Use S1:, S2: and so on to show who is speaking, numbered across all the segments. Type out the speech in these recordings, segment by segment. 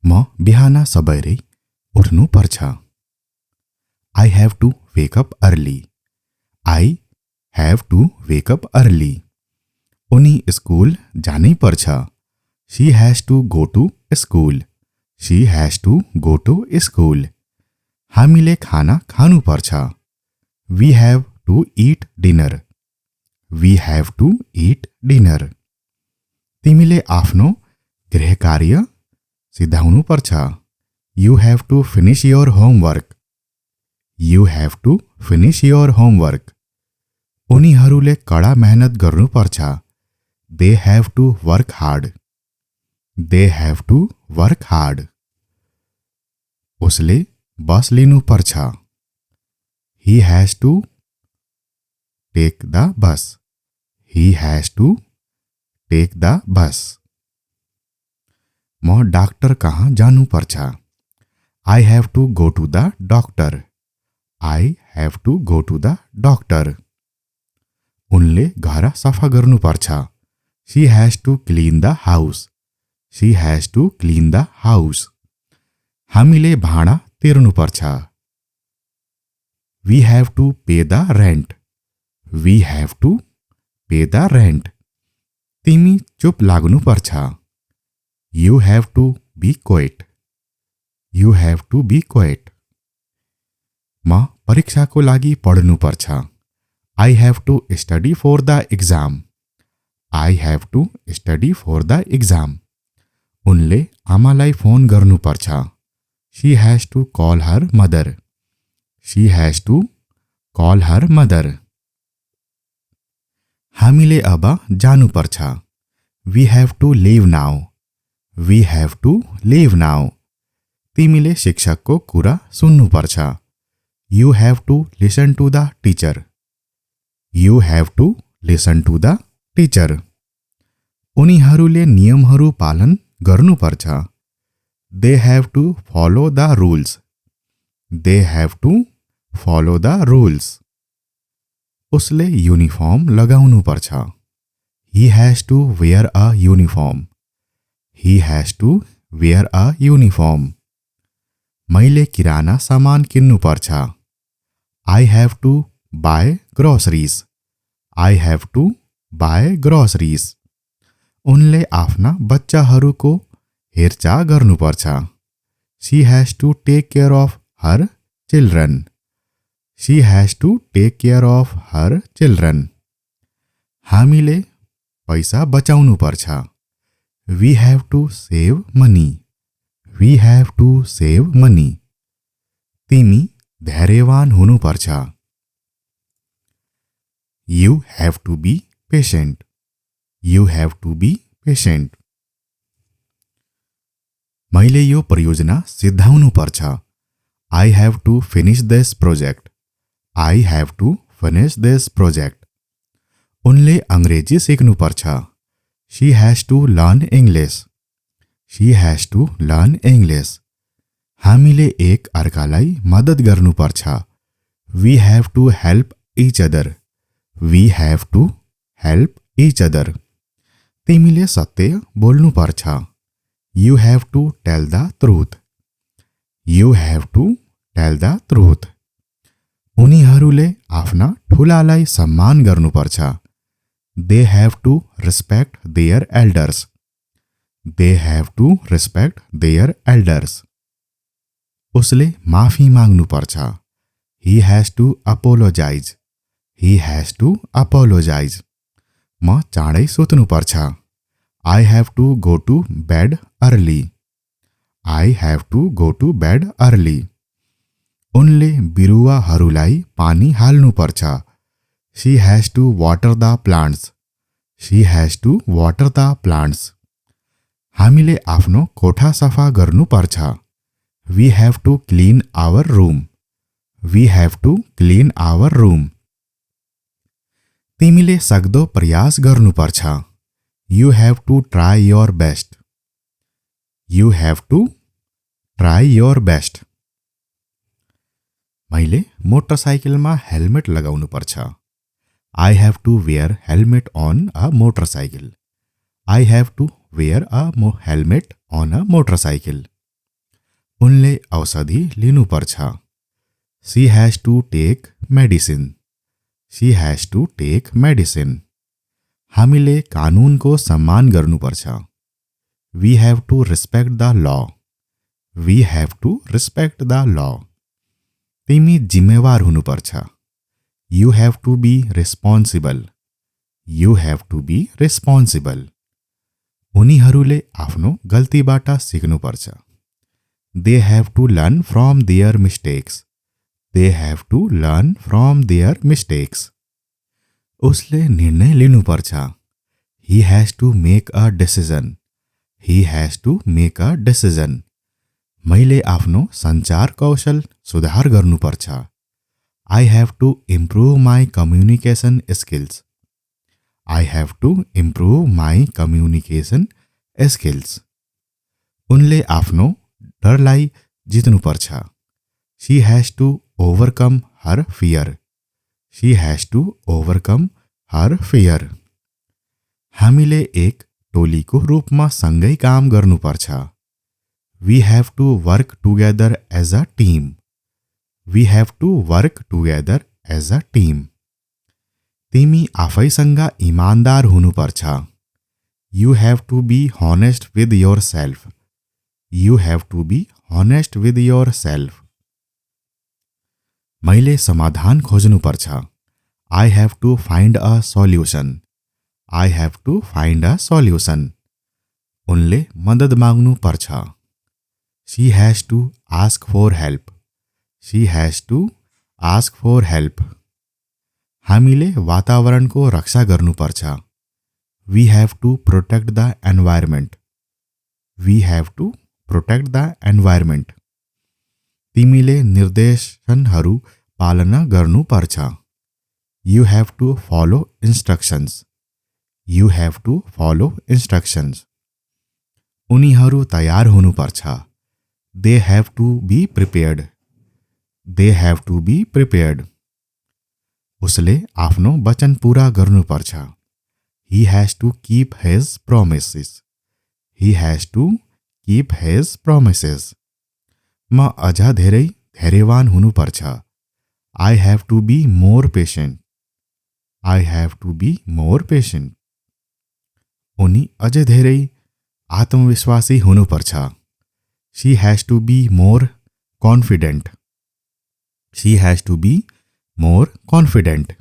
S1: म बिहान सबैरै उठ्नु पर्छ। I have to wake up early. I have to wake up early. उनी स्कूल जानै पर्छ। She has to go to school. She has to go to school. हामीले खाना खानु पर्छ। We have to eat dinner. We have to eat dinner. तिमीले आफ्नो गृहकार्य सिद्धाउनु पर्छ। You have to finish your homework. You have to finish your homework. उनीहरूले कडा मेहनत गर्नु पर्छ। They have to work hard. They have to work hard. उसले बस लिनु पर्छ। He has to take the bus. He has to take the bus. म doctor कहाँ जानु पर्छ। I have to go to the doctor. I have to go to the doctor. उनले घर सफा गर्नु पर्छ। She has to clean the house. She has to clean the house. हामीले भाडा तिर्नु पर्छ। We have to pay the rent. We have to pay the rent. तिमी चुप लाग्नु पर्छ। You have to be quiet. You have to be quiet. म परीक्षाको लागि पढ्नु पर्छ। I have to study for the exam. I have to study for the exam. उनले आमालाई फोन गर्नु पर्छ। She has to call her mother. She has to call her mother. हामीले अब जानु पर्छ। We have to leave now. We have to leave now. तिमीले शिक्षकको कुरा सुन्नु पर्छ। You have to listen to the teacher. You have to listen to the teacher. उनीहरूले नियमहरू पालन गर्नु पर्छ। They have to follow the rules. They have to follow the rules. उसले युनिफर्म लगाउनु पर्छ। He has to wear a uniform. He has to wear a uniform. मैले किराना सामान किन्नु पर्छ। I have to buy groceries. I have to buy groceries. उनले आफ्ना बच्चाहरूको हेरचाह गर्नुपर्छ। She has to take care of her children. She has to take care of her children. हामीले पैसा बचाउनु पर्छ। We have to save money. We have to save money. तिमी धैर्यवान हुनु पर्छ। You have to be patient. You have to be patient. मैले यो परियोजना सिद्धाउनु पर्छ। I have to finish this project. I have to finish this project. उनले अंग्रेजी सिक्नु पर्छ। She has to learn English. She has to learn English. हामीले एक अर्कालाई मद्दत गर्नु पर्छ। We have to help each other. We have to help each other. तिमीले सत्य बोल्नु पर्छ। You have to tell the truth. You have to tell the truth. उनीहरूले आफ्ना ठुलालाई सम्मान गर्नु पर्छ। They have to respect their elders. They have to respect their elders. उसले माफी माग्नु पर्छ। He has to apologize. He has to apologize. म चाँडै सुत्नु पर्छ। I have to go to bed early. I have to go to bed early. उनले बिरुवाहरूलाई पानी हाल्नु पर्छ। She has to water the plants. She has to water the plants. हामीले आफ्नो कोठा सफा गर्नु पर्छ। We have to clean our room. We have to clean our room. तिमीले सक्दो प्रयास गर्नु पर्छ। You have to try your best. You have to try your best. मैले मोटरसाइकलमा हेलमेट लगाउनु पर्छ। I have to wear helmet on a motorcycle. I have to wear a helmet on a motorcycle. उनले औषधि लिनुपर्छ। She has to take medicine. She has to take medicine. हामीले कानुनको सम्मान गर्नुपर्छ। We have to respect the law. We have to respect the law. तिमी जिम्मेवार हुनुपर्छ। You have to be responsible. You have to be responsible. उनीहरूले आफ्नो गल्तीबाट सिक्नुपर्छ। They have to learn from their mistakes. They have to learn from their mistakes. उसले निर्णय लिनुपर्छ। He has to make a decision. He has to make a decision. मैले आफ्नो सञ्चार कौशल सुधार गर्नुपर्छ। I have to improve my communication skills. I have to improve my communication skills. उनले आफ्नो डरलाई जित्नुपर्छ। She has to overcome her fear. She has to overcome her fear. हामीले एक टोलीको रूपमा सँगै काम गर्नुपर्छ। We have to work together as a team. We have to work together as a team. तिमी आफैसँग इमानदार हुनुपर्छ। You have to be honest with yourself. You have to be honest with yourself. मैले समाधान खोज्नुपर्छ। I have to find a solution. I have to find a solution. उनले मद्दत माग्नुपर्छ। She has to ask for help. She has to ask for help. हामीले वातावरणको रक्षा गर्नुपर्छ। We have to protect the environment. We have to protect the environment. तिमीले निर्देशनहरू पालना गर्नुपर्छ। You have to follow instructions. You have to follow instructions. उनीहरू तयार हुनुपर्छ। They have to be prepared. They have to be prepared. उसले आफ्नो वचन पूरा गर्नुपर्छ। He has to keep his promises. He has to keep his promises. म अझ धेरै धैर्यवान हुनुपर्छ। I have to be more patient. I have to be more patient. उनी अझ धेरै आत्मविश्वासी हुनुपर्छ। She has to be more confident. She has to be more confident.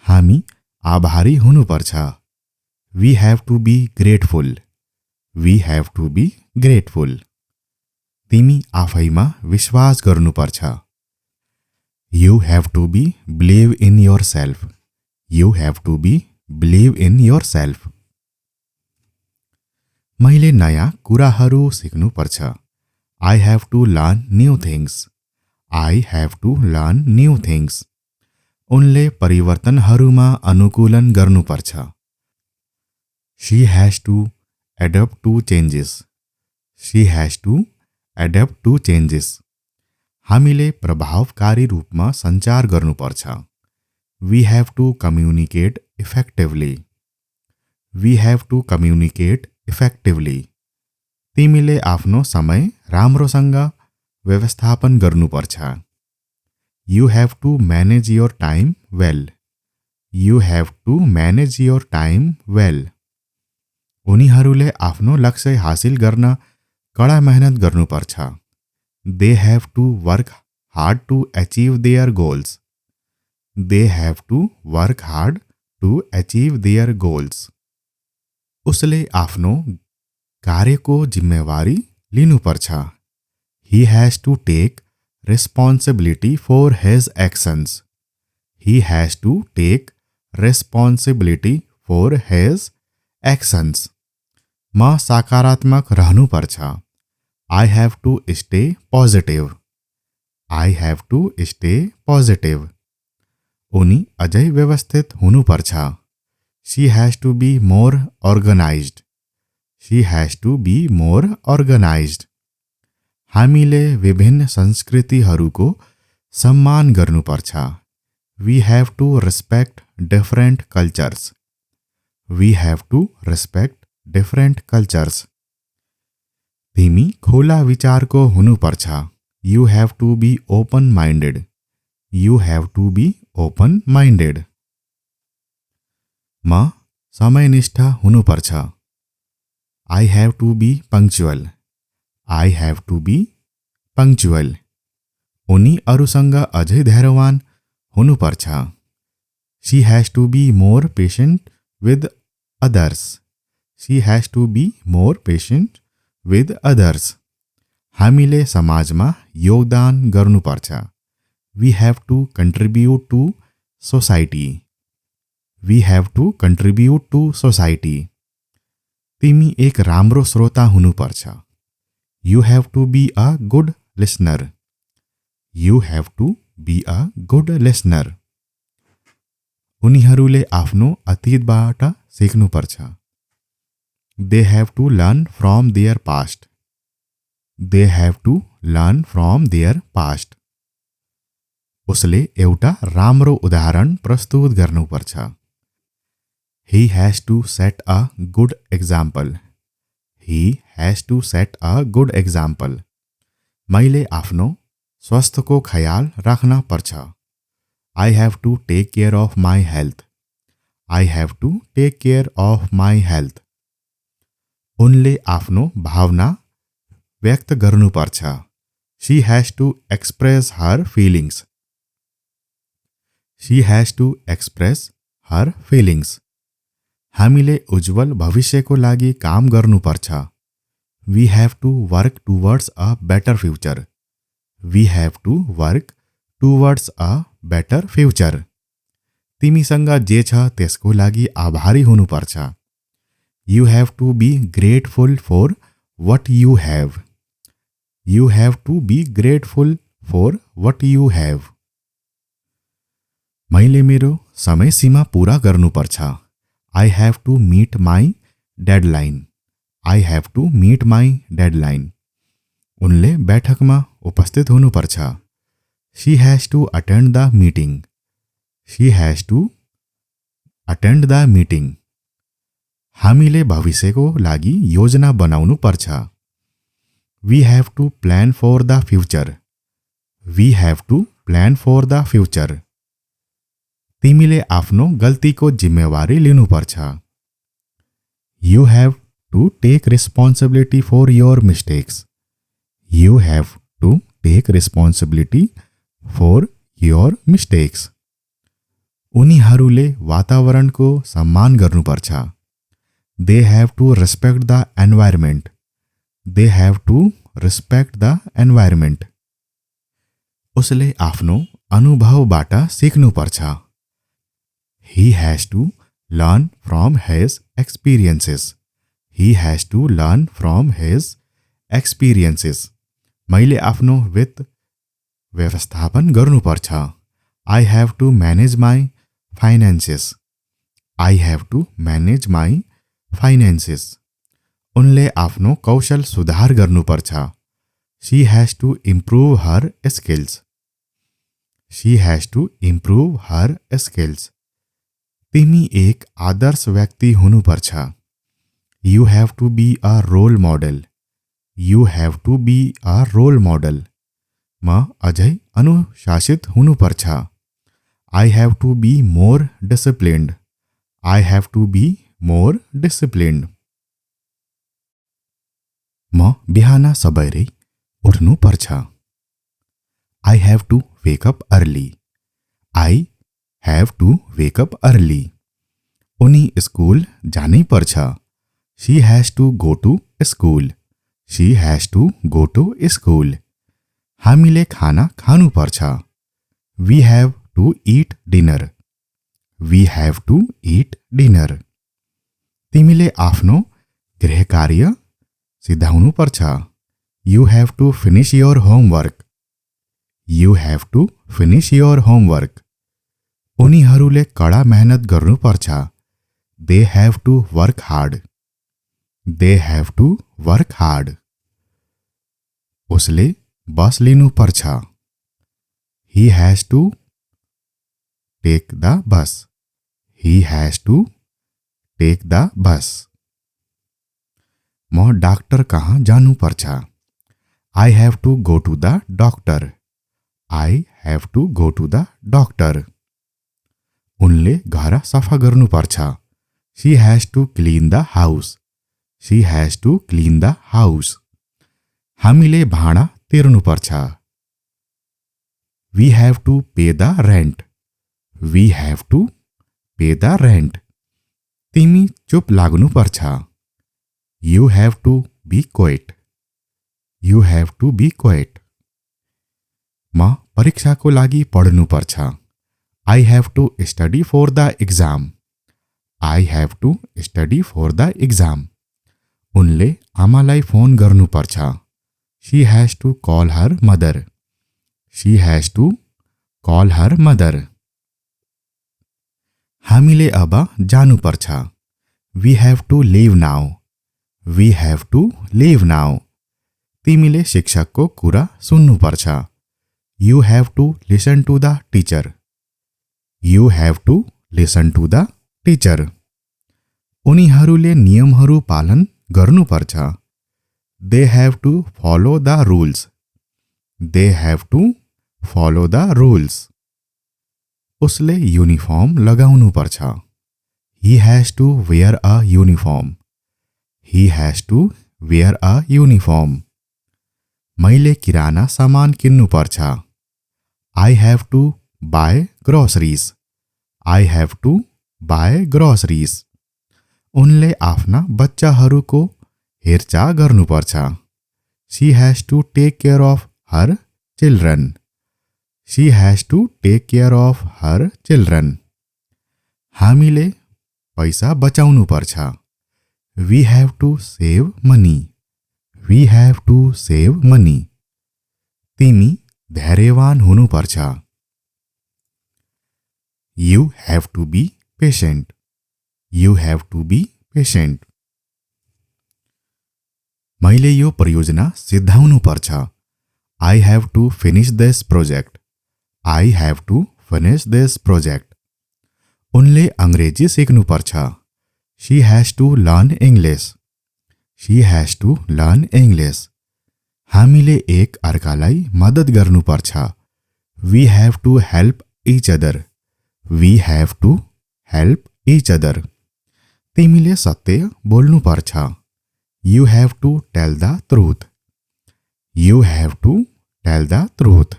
S1: हामी आभारी हुनुपर्छ। We have to be grateful. We have to be grateful. तिमी आफैमा विश्वास गर्नुपर्छ। You have to be believe in yourself. You have to be believe in yourself. मैले नयाँ कुराहरू सिक्नुपर्छ। I have to learn new things. I have to learn new things. उनले परिवर्तनहरूमा अनुकूलन गर्नुपर्छ। She has to adapt to changes. She has to adapt to changes. हामीले प्रभावकारी रूपमा सञ्चार गर्नुपर्छ। We have to communicate effectively. We have to communicate effectively. तिमीले आफ्नो समय राम्रोसँग व्यवस्थापन गर्नुपर्छ। You have to manage your time well. You have to manage your time well. उनीहरूले आफ्नो लक्ष्य हासिल गर्न कडा मेहनत गर्नुपर्छ। They have to work hard to achieve their goals. They have to work hard to achieve their goals. उसले आफ्नो कार्यको जिम्मेवारी लिनुपर्छ। He has to take responsibility for his actions. He has to take responsibility for his actions. म सकारात्मक रहनुपर्छ। I have to stay positive. I have to stay positive. उनी अझै व्यवस्थित हुनुपर्छ। She has to be more organized. She has to be more organized. हामीले विभिन्न संस्कृतिहरूको सम्मान गर्नुपर्छ। We have to respect different cultures. We have to respect different cultures. तिमी खुला विचारको हुनुपर्छ। You have to be open minded. You have to be open minded. म समयनिष्ठ हुनुपर्छ। I have to be punctual. I have to be punctual. उनी अरूसँग अझै धैर्यवान हुनुपर्छ। She has to be more patient with others. She has to be more patient with others. हामीले समाजमा योगदान गर्नुपर्छ। We have to contribute to society. We have to contribute to society. तिमी एक राम्रो श्रोता हुनुपर्छ। You have to be a good listener. You have to be a good listener. उनीहरूले आफ्नो अतीतबाट सिक्नुपर्छ। They have to learn from their past. They have to learn from their past. उसले एउटा राम्रो उदाहरण प्रस्तुत गर्नुपर्छ। He has to set a good example. He has to set a good example. मैले आफ्नो स्वास्थ्यको ख्याल राख्न पर्छ। I have to take care of my health. I have to take care of my health. उनले आफ्नो भावना व्यक्त गर्नुपर्छ। She has to express her feelings. She has to express her feelings. हामीले उज्जवल भविष्यको लागि काम गर्नुपर्छ। We have to work towards a better future. We have to work towards a better future. तिमीसँग जे छ त्यसको लागि आभारी हुनुपर्छ। You have to be grateful for what you have. You have to be grateful for what you have. मैले मेरो समय सीमा पूरा गर्नुपर्छ। I have to meet my deadline. I have to meet my deadline. उनले बैठकमा उपस्थित हुनुपर्छ। She has to attend the meeting. She has to attend the meeting. हामीले भविष्यको लागि योजना बनाउनु पर्छ। We have to plan for the future. We have to plan for the future. तिमीले आफ्नो गल्तीको जिम्मेवारी लिनुपर्छ। You have to take responsibility for your mistakes. You have to take responsibility for your mistakes. उनीहरूले वातावरणको सम्मान गर्नुपर्छ। They have to respect the environment. They have to respect the environment. उसले आफ्नो अनुभवबाट सिक्नुपर्छ। He has to learn from his experiences. He has to learn from his experiences. मैले आफ्नो वित्त व्यवस्थापन गर्नुपर्छ। I have to manage my finances. I have to manage my finances. उनले आफ्नो कौशल सुधार गर्नुपर्छ। She has to improve her skills. She has to improve her skills. तिमी एक आदर्श व्यक्ति हुनुपर्छ। You have to be a role model. You have to be a role model. म अझै अनुशासित हुनुपर्छ। I have to be more disciplined. I have to be more disciplined. म बिहान सबैरै उठ्नुपर्छ। I have to wake up early. I have to wake up early. उनी school जानै पर्छ। She has to go to school. She has to go to school. हामीले खाना खानुपर्छ। We have to eat dinner. We have to eat dinner. तिमीले आफ्नो गृह कार्य सिद्धाउनुपर्छ। You have to finish your homework. You have to finish your homework. उनीहरूले कडा मेहनत गर्नुपर्छ। They have to work hard. They have to work hard. उसले बस लिनुपर्छ। He has to take the bus. He has to take the bus. म doctor कहाँ जानु पर्छ। I have to go to the doctor. I have to go to the doctor. उनले घर सफा गर्नु पर्छ। She has to clean the house. She has to clean the house. हामीले भाडा तिर्नु पर्छ। We have to pay the rent. We have to pay the rent. तिमी चुप लाग्नु पर्छ। You have to be quiet. You have to be quiet. म परीक्षाको लागि पढ्नु पर्छ। I have to study for the exam. I have to study for the exam. उनले आमालाई फोन गर्नु पर्छ। She has to call her mother. She has to call her mother. हामीले अब जानु पर्छ। We have to leave now. We have to leave now. तिमीले शिक्षकको कुरा सुन्नु पर्छ। You have to listen to the teacher. You have to listen to the teacher. उनीहरूले नियमहरू पालन गर्नु पर्छ। They have to follow the rules. They have to follow the rules. उसले यूनिफॉर्म लगाउनु पर्छ। He has to wear a uniform. He has to wear a uniform. मैले किराना सामान किन्नु पर्छ। I have to buy groceries. I have to buy groceries. उनले आफ्ना बच्चाहरूको हेरचाह गर्नुपर्छ। She has to take care of her children. She has to take care of her children. हामीले पैसा बचाउनु पर्छ। We have to save money. We have to save money. तिमी धैर्यवान हुनुपर्छ। You have to be patient. You have to be patient. मैले यो परियोजना सिद्धाउनु पर्छ। I have to finish this project. I have to finish this project. उनले अंग्रेजी सिक्नु पर्छ। She has to learn English. She has to learn English. हामीले एक अर्कालाई मद्दत गर्नु पर्छ। We have to help each other. We have to help each other. तिमीले सत्य बोल्नु पर्छ। You have to tell the truth. You have to tell the truth.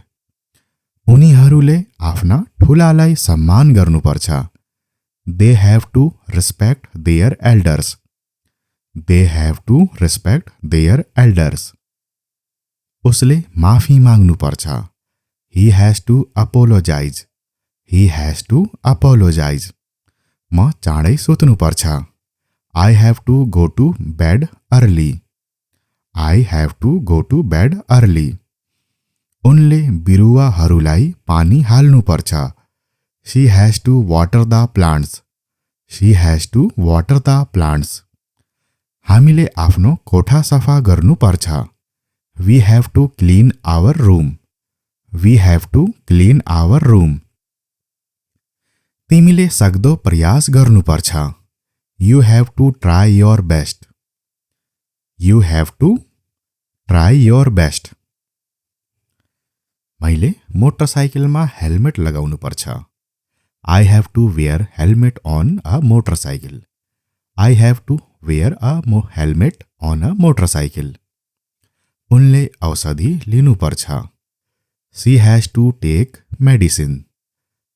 S1: उनीहरूले आफ्ना ठुलालाई सम्मान गर्नुपर्छ। They have to respect their elders. They have to respect their elders. उसले माफी माग्नु पर्छ। He has to apologise. He has to apologise. म चाँडै सुत्नु पर्छ। I have to go to bed early. I have to go to bed early. उनले बिरुवाहरूलाई पानी हाल्नु पर्छ। She has to water the plants. She has to water the plants. हामीले आफ्नो कोठा सफा गर्नु पर्छ। We have to clean our room. We have to clean our room. तिमीले सक्दो प्रयास गर्नु पर्छ। You have to try your best. You have to try your best. मैले मोटरसाइकलमा हेलमेट लगाउनु पर्छ। I have to wear helmet on a motorcycle. I have to wear a helmet on a motorcycle. उनले औषधि लिनु पर्छ। She has to take medicine.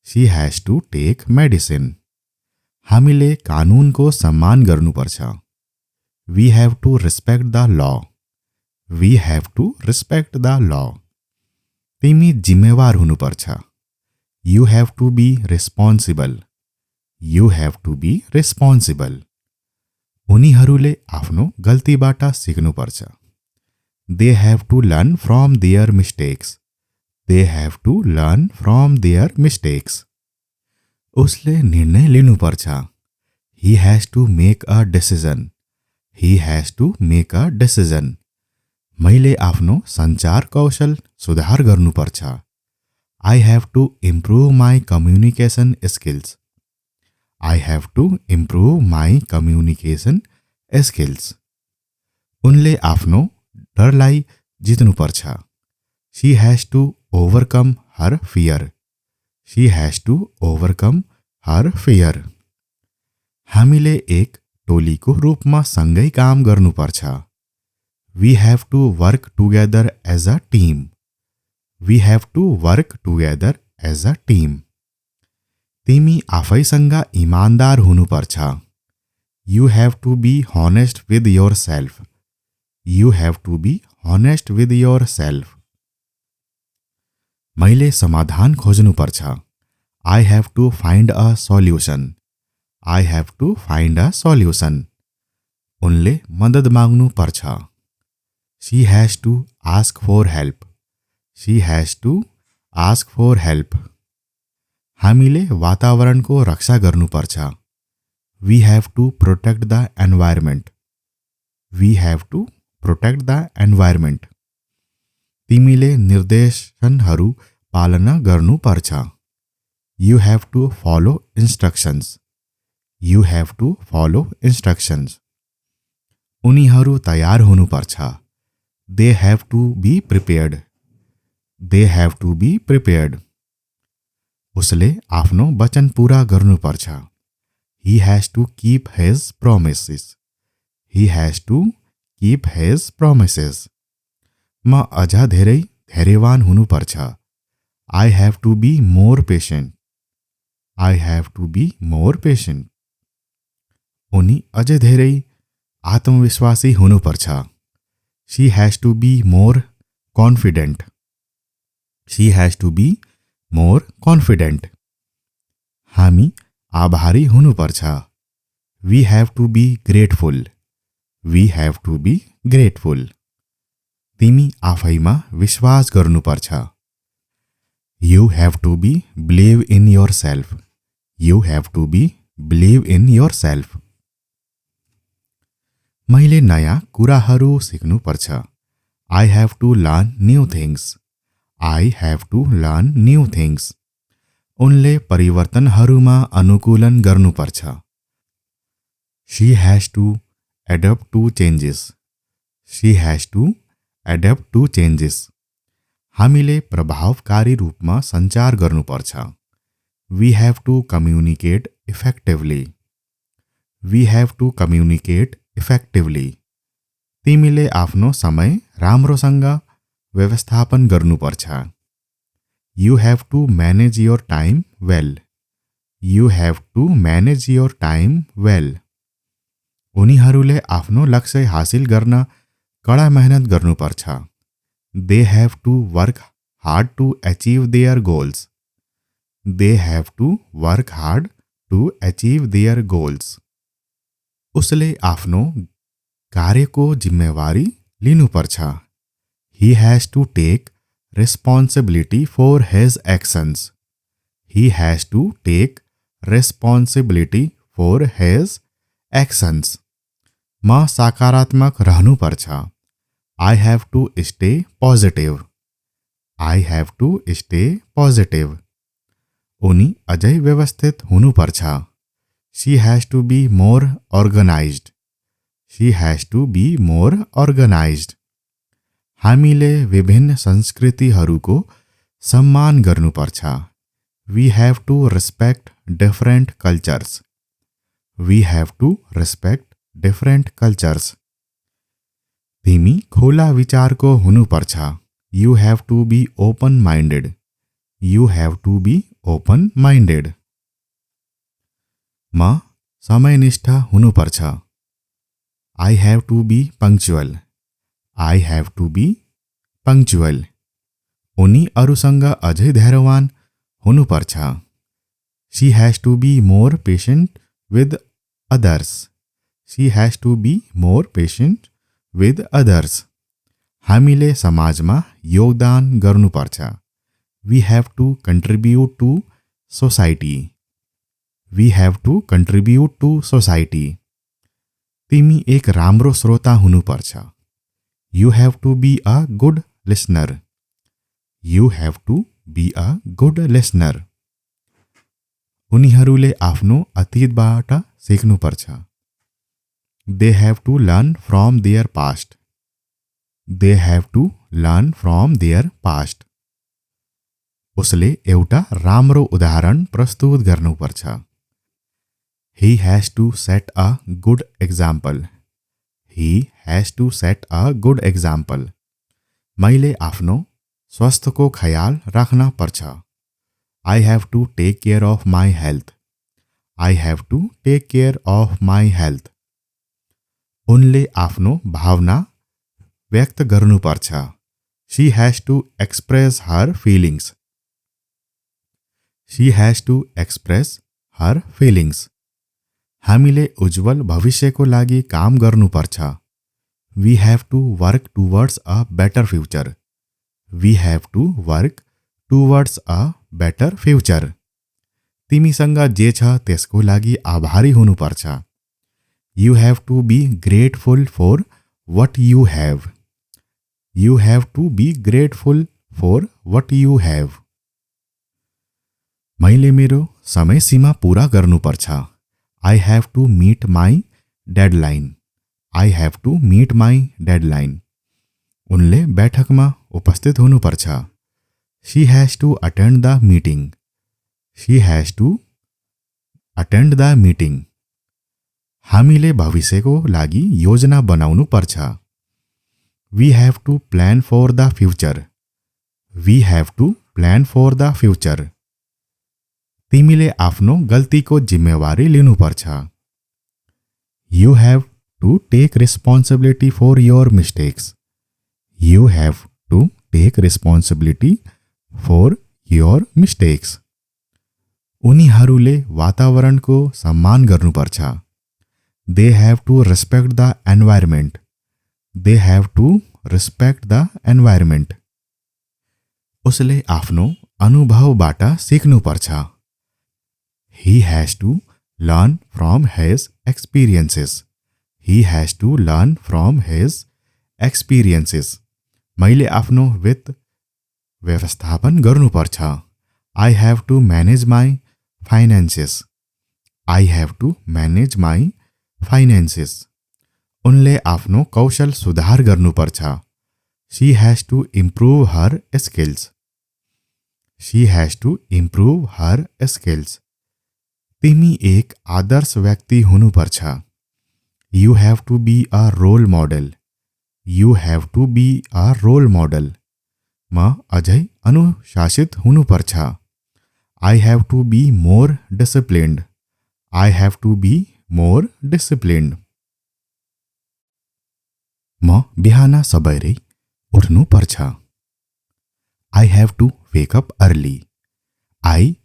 S1: She has to take medicine. हामीले कानुनको सम्मान गर्नुपर्छ। We have to respect the law. We have to respect the law. तिमी जिम्मेवार हुनुपर्छ। You have to be responsible. You have to be responsible. उनीहरूले आफ्नो गल्तीबाट सिक्नुपर्छ। They have to learn from their mistakes. They have to learn from their mistakes. उसले निर्णय लिनुपर्छ। He has to make a decision. He has to make a decision. मैले आफ्नो सञ्चार कौशल सुधार गर्नुपर्छ। I have to improve my communication skills. I have to improve my communication skills. उनले आफ्नो डरलाई जित्नुपर्छ। She has to overcome her fear. She has to overcome her fear. हामीले एक टोलीको रूपमा सँगै काम गर्नुपर्छ। We have to work together as a team. We have to work together as a team. तिमी आफैसँग इमानदार हुनुपर्छ। You have to be honest with yourself. You have to be honest with yourself. मैले समाधान खोज्नुपर्छ। I have to find a solution. I have to find a solution. उनले मद्दत माग्नु पर्छ। She has to ask for help. She has to ask for help. हामीले वातावरणको रक्षा गर्नुपर्छ। We have to protect the environment. We have to protect the environment. तिमीले निर्देशनहरू पालना गर्नुपर्छ। You have to follow instructions. You have to follow instructions. उनीहरू तयार हुनुपर्छ। They have to be prepared. They have to be prepared. उसले आफ्नो वचन पूरा गर्नुपर्छ। He has to keep his promises. He has to keep his promises. म अझ धेरै धैर्यवान हुनुपर्छ। I have to be more patient. I have to be more patient. उनी अझ धेरै आत्मविश्वासी हुनुपर्छ। She has to be more confident. She has to be more confident. हामी आभारी हुनुपर्छ। We have to be grateful. We have to be grateful. तिमी आफैमा विश्वास गर्नुपर्छ। You have to be believe in yourself. You have to be believe in yourself. मैले नयाँ कुराहरू सिक्नुपर्छ। I have to learn new things. I have to learn new things. उनले परिवर्तनहरूमा अनुकूलन गर्नुपर्छ। She has to adapt to changes. She has to adapt to changes. हामीले प्रभावकारी रूपमा सञ्चार गर्नुपर्छ। We have to communicate effectively. We have to communicate effectively. तिमीले आफ्नो समय राम्रोसँग व्यवस्थापन गर्नुपर्छ। You have to manage your time well. You have to manage your time well. उनीहरूले आफ्नो लक्ष्य हासिल गर्न कडा मेहनत गर्नुपर्छ। They have to work hard to achieve their goals. They have to work hard to achieve their goals. उसले आफ्नो कार्यको जिम्मेवारी लिनुपर्छ। He has to take responsibility for his actions. Hee has to take responsibility for his actions. म सकारात्मक रहनुपर्छ। I have to stay positive. I have to stay positive. उनी अझै व्यवस्थित हुनुपर्छ। She has to be more organised. She has to be more organised. हामीले विभिन्न संस्कृतिहरूको सम्मान गर्नुपर्छ। We have to respect different cultures. We have to respect different cultures. तिमी खुला विचारको हुनुपर्छ। You have to be open minded. You have to be open minded. म समयनिष्ठ हुनुपर्छ। I have to be punctual. I have to be punctual. उनी अरूसँग अझै धैर्यवान हुनुपर्छ। She has to be more patient with others. She has to be more patient with others. हामीले समाजमा योगदान गर्नुपर्छ। We have to contribute to society. We have to contribute to society. तिमी एक राम्रो श्रोता हुनुपर्छ। You have to be a good listener. You have to be a good listener. उनीहरूले आफ्नो अतीतबाट सिक्नुपर्छ। They have to learn from their past. They have to learn from their past. उसले एउटा राम्रो उदाहरण प्रस्तुत गर्नुपर्छ। He has to set a good example. He has to set a good example. मैले आफ्नो स्वास्थ्यको ख्याल राख्न पर्छ। I have to take care of my health. I have to take care of my health. उनले आफ्नो भावना व्यक्त गर्नुपर्छ। She has to express her feelings. She has to express her feelings. हामीले उज्जवल भविष्यको लागि काम गर्नुपर्छ। We have to work towards a better future. We have to work towards a better future. तिमीसँग जे छ त्यसको लागि आभारी हुनुपर्छ। You have to be grateful for what you have. You have to be grateful for what you have. मैले मेरो समय सीमा पूरा गर्नुपर्छ। I have to meet my deadline. I have to meet my deadline. उनले बैठकमा उपस्थित हुनुपर्छ। She has to attend the meeting. She has to attend the meeting. हामीले भविष्यको लागि योजना बनाउनु पर्छ। We have to plan for the future. We have to plan for the future. तिमीले आफ्नो गल्तीको जिम्मेवारी लिनुपर्छ। You have to take responsibility for your mistakes. You have to take responsibility for your mistakes. उनीहरूले वातावरणको सम्मान गर्नुपर्छ। They have to respect the environment. They have to respect the environment. उसले आफ्नो अनुभवबाट सिक्नुपर्छ। He has to learn from his experiences. He has to learn from his experiences. मैले आफ्नो वित्त व्यवस्थापन गर्नुपर्छ। I have to manage my finances. I have to manage my finances. उनले आफ्नो कौशल सुधार गर्नुपर्छ। She has to improve her skills. She has to improve her skills. तिमी एक आदर्श व्यक्ति हुनुपर्छ। You have to be a role model. You have to be a role model. म अझै अनुशासित हुनुपर्छ। I have to be more disciplined. I have to be more disciplined. म बिहान सबैरै उठ्नु पर्छ। I have to wake up early. I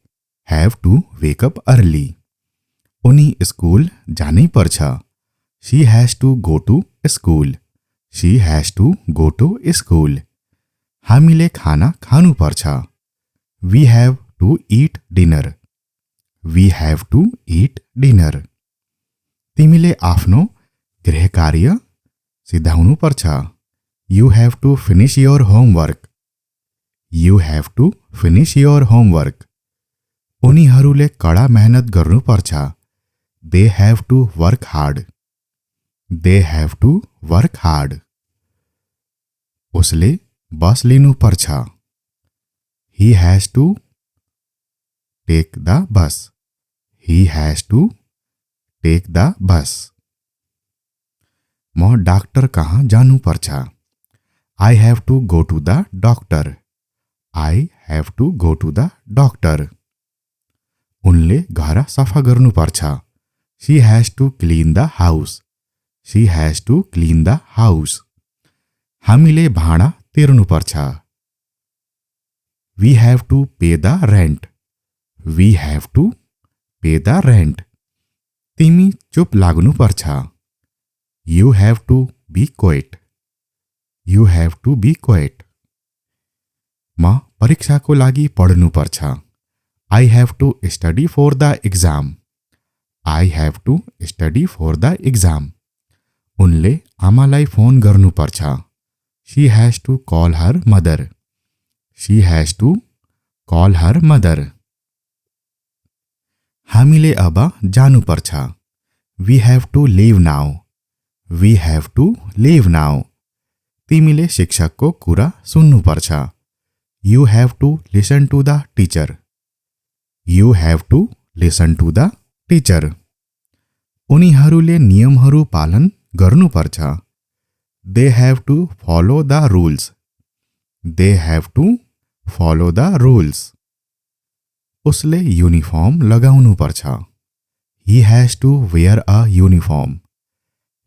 S1: have to wake up early. उनी school जानै पर्छ। She has to go to school. She has to go to school. हामीले खाना खानु पर्छ। We have to eat dinner. We have to eat dinner. तिमीले आफ्नो गृह कार्य सिद्धाउनु पर्छ। You have to finish your homework. You have to finish your homework. उनीहरूले कडा मेहनत गर्नुपर्छ। They have to work hard. They have to work hard. उसले बस लिनु पर्छ। He has to take the bus. He has to take the bus. म doctor कहाँ जानु पर्छ। I have to go to the doctor. I have to go to the doctor. उनले घर सफा गर्नु पर्छ। She has to clean the house. She has to clean the house. हामीले भाडा तिर्नु पर्छ। We have to pay the rent. We have to pay the rent. तिमी चुप लाग्नु पर्छ। You have to be quiet. You have to be quiet. म परीक्षाको लागि पढ्नु पर्छ। I have to study for the exam. I have to study for the exam. उनले आमालाई फोन गर्नु पर्छ। She has to call her mother. She has to call her mother. हामीले अब जानु पर्छ। We have to leave now. We have to leave now. तिमीले शिक्षकको कुरा सुन्नुपर्छ। You have to listen to the teacher. You have to listen to the teacher. उनीहरूले नियमहरू पालन गर्नुपर्छ। They have to follow the rules. They have to follow the rules. उसले uniform लगाउनुपर्छ। He has to wear a uniform.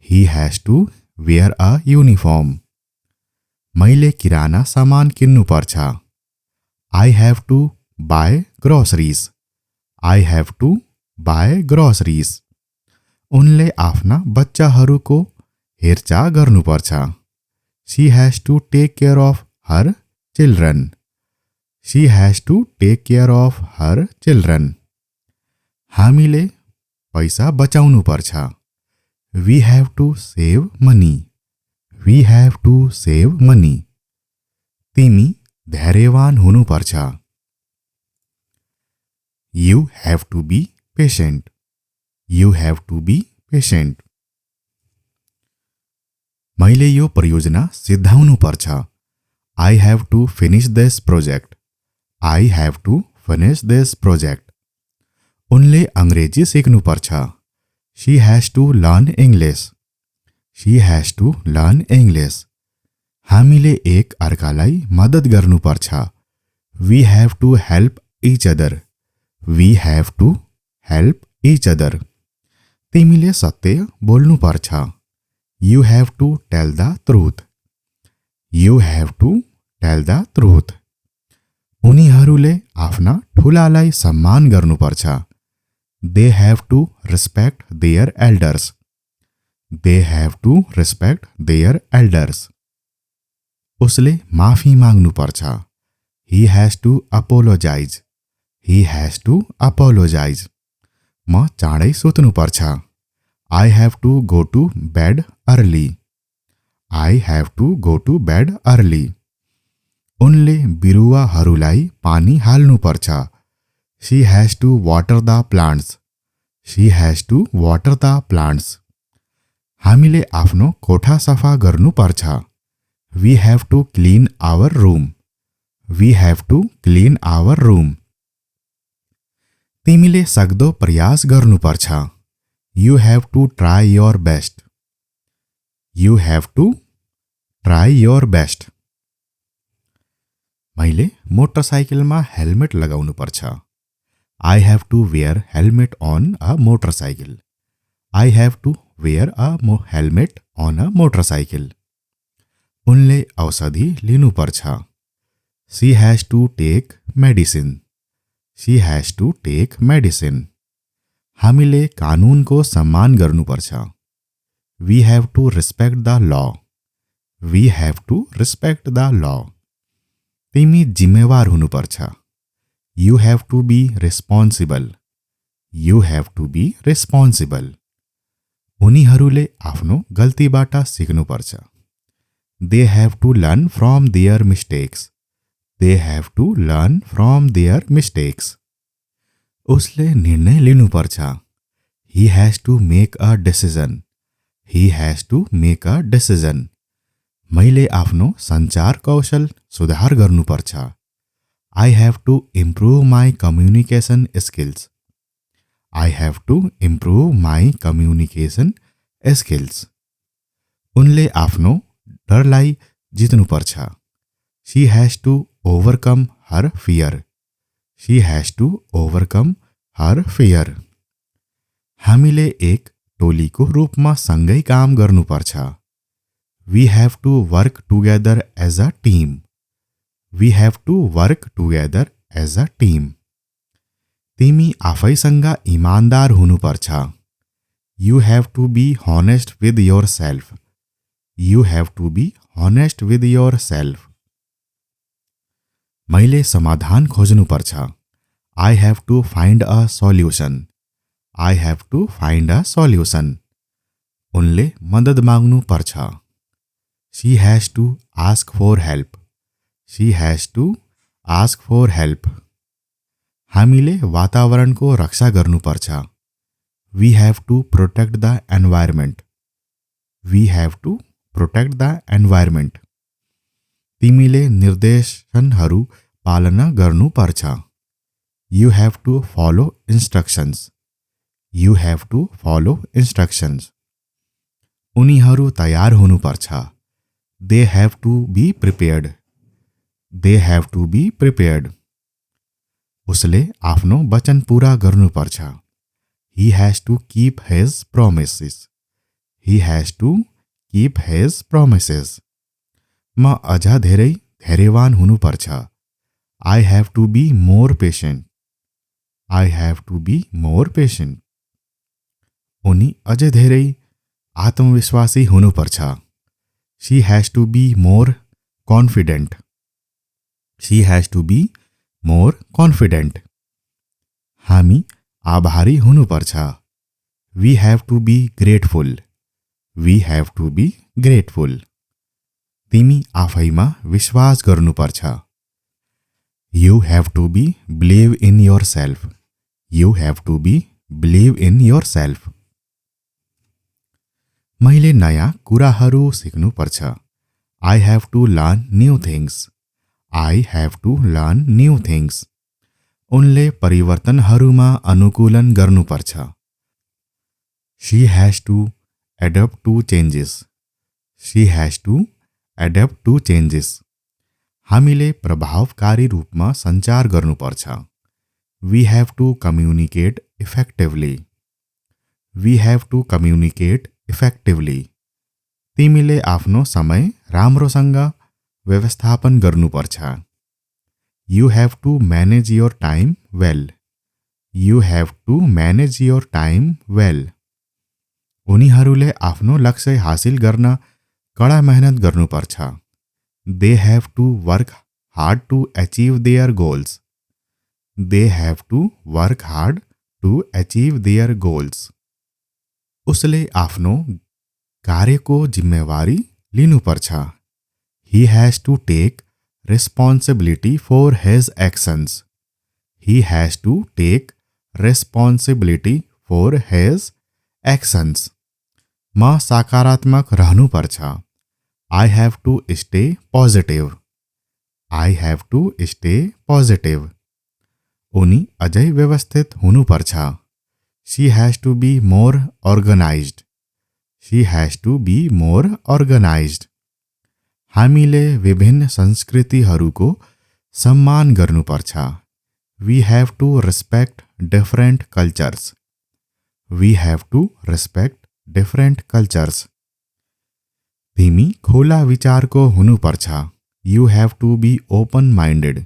S1: He has to wear a uniform. मैले किराना सामान किन्नुपर्छ। I have to buy groceries. I have to buy groceries. उनले आफ्ना बच्चाहरूको हेरचाह गर्नुपर्छ। She has to take care of her children. She has to take care of her children. हामीले पैसा बचाउनुपर्छ। We have to save money. We have to save money. तिमी धैर्यवान हुनुपर्छ। You have to be patient. You have to be patient. मैले यो परियोजना सिद्धाउनुपर्छ। I have to finish this project. I have to finish this project. उनले अंग्रेजी सिक्नुपर्छ। She has to learn English. She has to learn English. हामीले एक अर्कालाई मद्दत गर्नुपर्छ। We have to help each other. We have to help each other. तिमीले सत्य बोल्नुपर्छ। You have to tell the truth. You have to tell the truth. उनीहरूले आफ्ना ठुलालाई सम्मान गर्नुपर्छ। They have to respect their elders. They have to respect their elders. उसले माफी माग्नुपर्छ। He has to apologise. He has to apologise. म चाँडै सुत्नुपर्छ। I have to go to bed early. I have to go to bed early. उनले बिरुवाहरूलाई पानी हाल्नुपर्छ। She has to water the plants. She has to water the plants. हामीले आफ्नो कोठा सफा गर्नुपर्छ। We have to clean our room. We have to clean our room. तिमीले सक्दो प्रयास गर्नुपर्छ। You have to try your best. You have to try your best. मैले मोटरसाइकलमा हेलमेट लगाउनुपर्छ। I have to wear helmet on a motorcycle. I have to wear a helmet on a motorcycle. उनले औषधि लिनुपर्छ। She has to take medicine. She has to take medicine. हामीले कानुनको सम्मान गर्नुपर्छ। We have to respect the law. We have to respect the law. तिमी जिम्मेवार हुनुपर्छ। You have to be responsible. You have to be responsible. उनीहरूले आफ्नो गल्तीबाट सिक्नुपर्छ। They have to learn from their mistakes. They have to learn from their mistakes. उसले निर्णय लिनुपर्छ। He has to make a decision. He has to make a decision. मैले आफ्नो सञ्चार कौशल सुधार गर्नुपर्छ। I have to improve my communication skills. I have to improve my communication skills. उनले आफ्नो डरलाई जित्नुपर्छ। She has to overcome her fear. She has to overcome her fear. हामीले एक टोलीको रूपमा सँगै काम गर्नुपर्छ। We have to work together as a team. We have to work together as a team. तिमी आफैसँग इमानदार हुनुपर्छ। You have to be honest with yourself. You have to be honest with yourself. मैले समाधान खोज्नुपर्छ। I have to find a solution. I have to find a solution. उनले मद्दत माग्नुपर्छ। She has to ask for help. She has to ask for help. हामीले वातावरणको रक्षा गर्नुपर्छ। We have to protect the environment. We have to protect the environment. तिमीले निर्देशनहरू पालना गर्नुपर्छ। You have to follow instructions. You have to follow instructions. उनीहरू तयार हुनुपर्छ। They have to be prepared. They have to be prepared. उसले आफ्नो वचन पूरा गर्नुपर्छ। He has to keep his promises. He has to keep his promises. म अझ धेरै धैर्यवान हुनुपर्छ। I have to be more patient. I have to be more patient. उनी अझ धेरै आत्मविश्वासी हुनुपर्छ। She has to be more confident. She has to be more confident. हामी आभारी हुनुपर्छ। We have to be grateful. We have to be grateful. तिमी आफैमा विश्वास गर्नुपर्छ। You have to be believe in yourself. You have to be believe in yourself. मैले नयाँ कुराहरू सिक्नुपर्छ। I have to learn new things. I have to learn new things. उनले परिवर्तनहरूमा अनुकूलन गर्नुपर्छ। She has to adapt to changes. She has to adapt to changes. हामीले प्रभावकारी रूपमा सञ्चार गर्नुपर्छ। We have to communicate effectively. We have to communicate effectively. तिमीले आफ्नो समय राम्रोसँग व्यवस्थापन गर्नुपर्छ। You have to manage your time well. You have to manage your time well. उनीहरूले आफ्नो लक्ष्य हासिल गर्न कडा मेहनत गर्नुपर्छ। They have to work hard to achieve their goals. They have to work hard to achieve their goals. उसले आफ्नो कार्यको जिम्मेवारी लिनुपर्छ। He has to take responsibility for his actions. He has to take responsibility for his actions. म सकारात्मक रहनुपर्छ। I have to stay positive. I have to stay positive. उनी अझै व्यवस्थित हुनुपर्छ। She has to be more organized. She has to be more organized. हामीले विभिन्न संस्कृतिहरूको सम्मान गर्नुपर्छ। We have to respect different cultures. We have to respect different cultures. तिमी खुला विचारको हुनुपर्छ। You have to be open minded.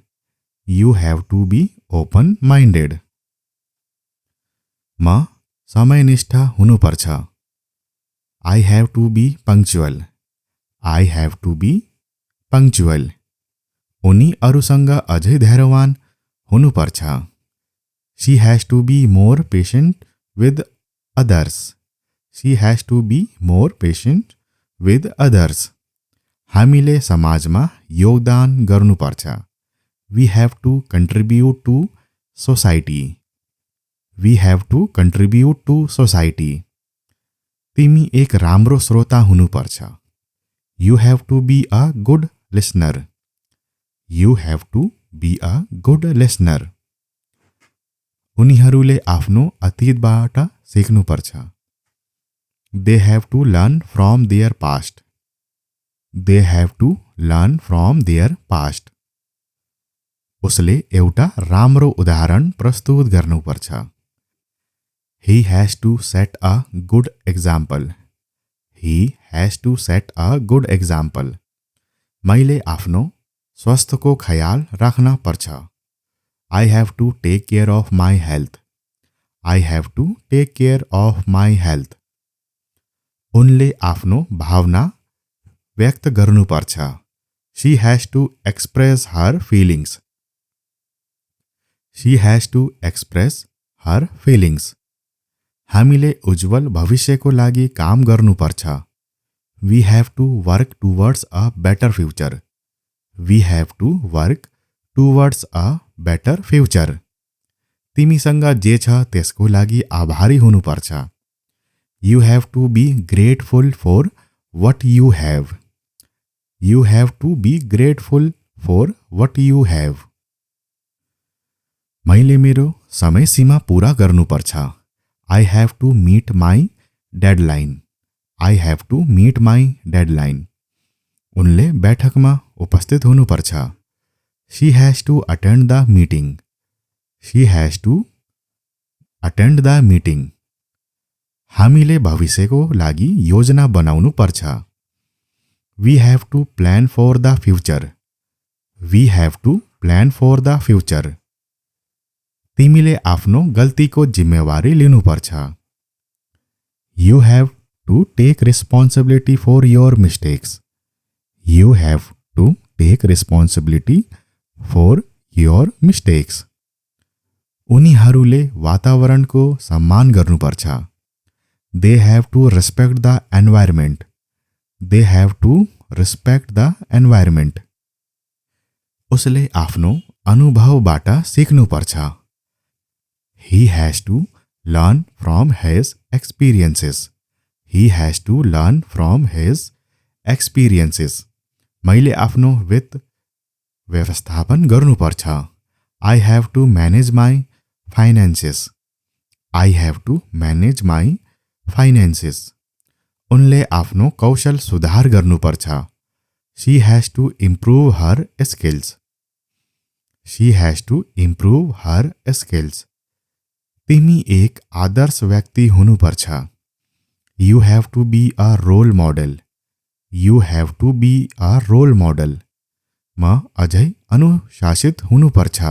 S1: You have to be open minded. म समयनिष्ठ हुनुपर्छ। I have to be punctual. I have to be punctual. उनी अरूसँग अझै धैर्यवान हुनुपर्छ। She has to be more patient with others. She has to be more patient with others. हामीले समाजमा योगदान गर्नुपर्छ। We have to contribute to society. We have to contribute to society. तिमी एक राम्रो श्रोता हुनुपर्छ। You have to be a good listener. You have to be a good listener. उनीहरूले आफ्नो अतीतबाट सिक्नुपर्छ। They have to learn from their past. They have to learn from their past. उसले एउटा राम्रो उदाहरण प्रस्तुत गर्नुपर्छ। He has to set a good example. He has to set a good example. मैले आफ्नो स्वास्थ्यको ख्याल राख्न पर्छ। I have to take care of my health. I have to take care of my health. उनले आफ्नो भावना व्यक्त गर्नुपर्छ। She has to express her feelings. She has to express her feelings. हामीले उज्जवल भविष्यको लागि काम गर्नुपर्छ। We have to work towards a better future. We have to work towards a better future. तिमीसँग जे छ त्यसको लागि आभारी हुनुपर्छ। You have to be grateful for what you have. You have to be grateful for what you have. मैले मेरो समय सीमा पूरा गर्नुपर्छ. I have to meet my deadline. I have to meet my deadline. उनले बैठकमा उपस्थित हुनुपर्छ. She has to attend the meeting. She has to attend the meeting. हामीले भविष्यको लागि योजना बनाउनु पर्छ. We have to plan for the future. We have to plan for the future. तिमीले आफ्नो गल्तीको जिम्मेवारी लिनुपर्छ. You have to take responsibility for your mistakes. You have to take responsibility for your mistakes. उनीहरूले वातावरणको सम्मान गर्नुपर्छ. They have to respect the environment. They have to respect the environment. उसले आफ्नो अनुभवबाट सिक्नुपर्छ. He has to learn from his experiences. He has to learn from his experiences. मैले आफ्नो वित्त व्यवस्थापन गर्नुपर्छ. I have to manage my finances. I have to manage my finances. उनले आफ्नो कौशल सुधार गर्नुपर्छ. She has to improve her skills. She has to improve her skills. तिमी एक आदर्श व्यक्ति हुनुपर्छ. You have to be a role model. You have to be a role model. म अझै अनुशासित हुनुपर्छ.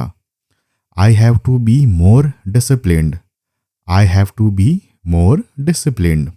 S1: I have to be more disciplined. I have to be more disciplined.